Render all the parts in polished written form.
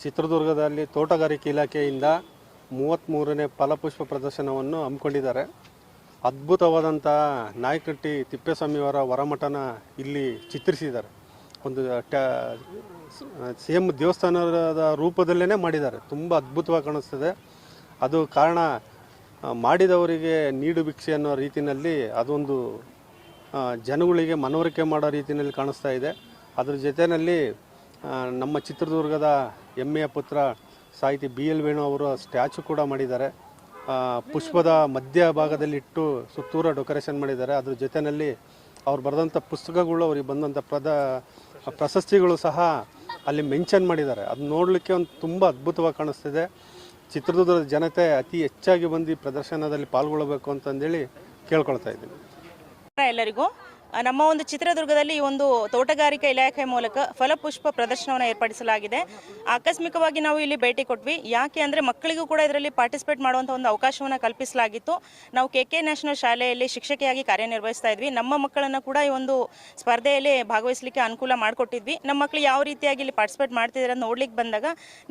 ಚಿತ್ರದುರ್ಗದಲ್ಲಿ ತೋಟಗಾರಿಕೆ ಇಲಾಖೆಯಿಂದ 33ನೇ ಫಲಪುಷ್ಪ ಪ್ರದರ್ಶನವನ್ನು ಹಮ್ಮಿಕೊಂಡಿದ್ದಾರೆ. ಅದ್ಭುತವಾದಂಥ ನಾಯಕನಹಟ್ಟಿ ತಿಪ್ಪೇಸ್ವಾಮಿಯವರ ಹೊರಮಠನ ಇಲ್ಲಿ ಚಿತ್ರಿಸಿದ್ದಾರೆ. ಒಂದು ಸೇಮ್ ದೇವಸ್ಥಾನದ ರೂಪದಲ್ಲೇ ಮಾಡಿದ್ದಾರೆ. ತುಂಬ ಅದ್ಭುತವಾಗಿ ಕಾಣಿಸ್ತದೆ. ಅದು ಕಾರಣ ಮಾಡಿದವರಿಗೆ ನೀಡು ಭಿಕ್ಷೆ ಅನ್ನೋ ರೀತಿಯಲ್ಲಿ ಅದೊಂದು ಜನಗಳಿಗೆ ಮನವರಿಕೆ ಮಾಡೋ ರೀತಿಯಲ್ಲಿ ಕಾಣಿಸ್ತಾ ಇದೆ. ಅದ್ರ ಜೊತೆಯಲ್ಲಿ ನಮ್ಮ ಚಿತ್ರದುರ್ಗದ ಹೆಮ್ಮೆಯ ಪುತ್ರ ಸಾಹಿತಿ BL ವೇಣು ಅವರು ಸ್ಟ್ಯಾಚು ಕೂಡ ಮಾಡಿದ್ದಾರೆ. ಪುಷ್ಪದ ಮಧ್ಯ ಭಾಗದಲ್ಲಿ ಇಟ್ಟು ಸುತ್ತೂರ ಡೆಕೋರೇಷನ್ ಮಾಡಿದ್ದಾರೆ. ಅದ್ರ ಜೊತೆಯಲ್ಲಿ ಅವ್ರು ಬರೆದಂಥ ಪುಸ್ತಕಗಳು, ಅವ್ರಿಗೆ ಬಂದಂಥ ಪ್ರಶಸ್ತಿಗಳು ಸಹ ಅಲ್ಲಿ ಮೆನ್ಷನ್ ಮಾಡಿದ್ದಾರೆ. ಅದು ನೋಡಲಿಕ್ಕೆ ಒಂದು ತುಂಬ ಅದ್ಭುತವಾಗಿ ಕಾಣಿಸ್ತಿದೆ. ಚಿತ್ರದುರ್ಗದ ಜನತೆ ಅತಿ ಹೆಚ್ಚಾಗಿ ಬಂದು ಪ್ರದರ್ಶನದಲ್ಲಿ ಪಾಲ್ಗೊಳ್ಳಬೇಕು ಅಂತಂದೇಳಿ ಕೇಳ್ಕೊಳ್ತಾ ಇದ್ದೀನಿ. ಎಲ್ಲರಿಗೂ ನಮ್ಮ ಒಂದು ಚಿತ್ರದುರ್ಗದಲ್ಲಿ ಈ ಒಂದು ತೋಟಗಾರಿಕಾ ಇಲಾಖೆ ಮೂಲಕ ಫಲಪುಷ್ಪ ಪ್ರದರ್ಶನವನ್ನು ಏರ್ಪಡಿಸಲಾಗಿದೆ. ಆಕಸ್ಮಿಕವಾಗಿ ನಾವು ಇಲ್ಲಿ ಭೇಟಿ ಕೊಟ್ವಿ. ಯಾಕೆ ಅಂದರೆ ಮಕ್ಕಳಿಗೂ ಕೂಡ ಇದರಲ್ಲಿ ಪಾರ್ಟಿಸಿಪೇಟ್ ಮಾಡುವಂಥ ಒಂದು ಅವಕಾಶವನ್ನು ಕಲ್ಪಿಸಲಾಗಿತ್ತು. ನಾವು KK ನ್ಯಾಷನಲ್ ಶಾಲೆಯಲ್ಲಿ ಶಿಕ್ಷಕಿಯಾಗಿ ಕಾರ್ಯನಿರ್ವಹಿಸ್ತಾ ಇದ್ವಿ. ನಮ್ಮ ಮಕ್ಕಳನ್ನು ಕೂಡ ಈ ಒಂದು ಸ್ಪರ್ಧೆಯಲ್ಲಿ ಭಾಗವಹಿಸಲಿಕ್ಕೆ ಅನುಕೂಲ ಮಾಡಿಕೊಟ್ಟಿದ್ವಿ. ನಮ್ಮ ಮಕ್ಕಳು ಯಾವ ರೀತಿಯಾಗಿ ಇಲ್ಲಿ ಪಾರ್ಟಿಸಿಪೇಟ್ ಮಾಡ್ತಿದ್ದಾರೆ ನೋಡ್ಲಿಕ್ಕೆ ಬಂದಾಗ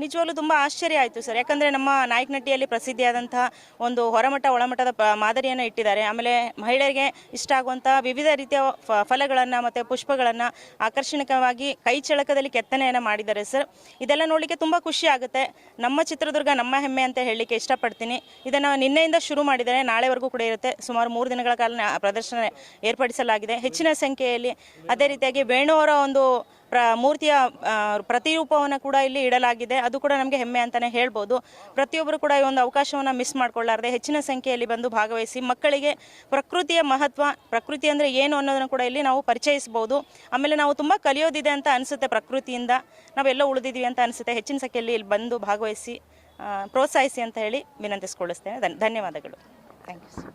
ನಿಜವಾಗ್ಲೂ ತುಂಬ ಆಶ್ಚರ್ಯ ಆಯಿತು ಸರ್. ಯಾಕಂದರೆ ನಮ್ಮ ನಾಯಕನಹಟ್ಟಿಯಲ್ಲಿ ಪ್ರಸಿದ್ಧಿಯಾದಂತಹ ಒಂದು ಹೊರಮಠ ಒಳಮಠದ ಮಾದರಿಯನ್ನು ಇಟ್ಟಿದ್ದಾರೆ. ಆಮೇಲೆ ಮಹಿಳೆಯರಿಗೆ ಇಷ್ಟ ಆಗುವಂಥ ವಿವಿಧ ರೀತಿಯ ಫಲಗಳನ್ನು ಮತ್ತು ಪುಷ್ಪಗಳನ್ನು ಆಕರ್ಷಣೀಯವಾಗಿ ಕೈ ಚಳಕದಲ್ಲಿ ಕೆತ್ತನೆಯನ್ನು ಮಾಡಿದ್ದಾರೆ ಸರ್. ಇದೆಲ್ಲ ನೋಡಲಿಕ್ಕೆ ತುಂಬ ಖುಷಿ ಆಗುತ್ತೆ. ನಮ್ಮ ಚಿತ್ರದುರ್ಗ ನಮ್ಮ ಹೆಮ್ಮೆ ಅಂತ ಹೇಳಲಿಕ್ಕೆ ಇಷ್ಟಪಡ್ತೀನಿ. ಇದನ್ನು ನಿನ್ನೆಯಿಂದ ಶುರು ಮಾಡಿದ್ದಾರೆ, ನಾಳೆವರೆಗೂ ಕೂಡ ಇರುತ್ತೆ. ಸುಮಾರು 3 ದಿನಗಳ ಕಾಲ ಪ್ರದರ್ಶನ ಏರ್ಪಡಿಸಲಾಗಿದೆ. ಹೆಚ್ಚಿನ ಸಂಖ್ಯೆಯಲ್ಲಿ ಅದೇ ರೀತಿಯಾಗಿ ವೇಣು ಅವರ ಒಂದು ಮೂರ್ತಿಯ ಪ್ರತಿರೂಪವನ್ನು ಕೂಡ ಇಲ್ಲಿ ಇಡಲಾಗಿದೆ. ಅದು ಕೂಡ ನಮಗೆ ಹೆಮ್ಮೆ ಅಂತಲೇ ಹೇಳ್ಬೋದು. ಪ್ರತಿಯೊಬ್ಬರು ಕೂಡ ಈ ಒಂದು ಅವಕಾಶವನ್ನು ಮಿಸ್ ಮಾಡಿಕೊಳ್ಳಾರದೆ ಹೆಚ್ಚಿನ ಸಂಖ್ಯೆಯಲ್ಲಿ ಬಂದು ಭಾಗವಹಿಸಿ ಮಕ್ಕಳಿಗೆ ಪ್ರಕೃತಿಯ ಮಹತ್ವ, ಪ್ರಕೃತಿ ಅಂದರೆ ಏನು ಅನ್ನೋದನ್ನು ಕೂಡ ಇಲ್ಲಿ ನಾವು ಪರಿಚಯಿಸ್ಬೋದು. ಆಮೇಲೆ ನಾವು ತುಂಬ ಕಲಿಯೋದಿದೆ ಅಂತ ಅನಿಸುತ್ತೆ. ಪ್ರಕೃತಿಯಿಂದ ನಾವೆಲ್ಲ ಉಳಿದಿದ್ದೀವಿ ಅಂತ ಅನಿಸುತ್ತೆ. ಹೆಚ್ಚಿನ ಸಂಖ್ಯೆಯಲ್ಲಿ ಇಲ್ಲಿ ಬಂದು ಭಾಗವಹಿಸಿ ಪ್ರೋತ್ಸಾಹಿಸಿ ಅಂತ ಹೇಳಿ ವಿನಂತಿಸ್ಕೊಳ್ಳಿಸ್ತೇನೆ. ಧನ್ಯವಾದಗಳು. Thank you.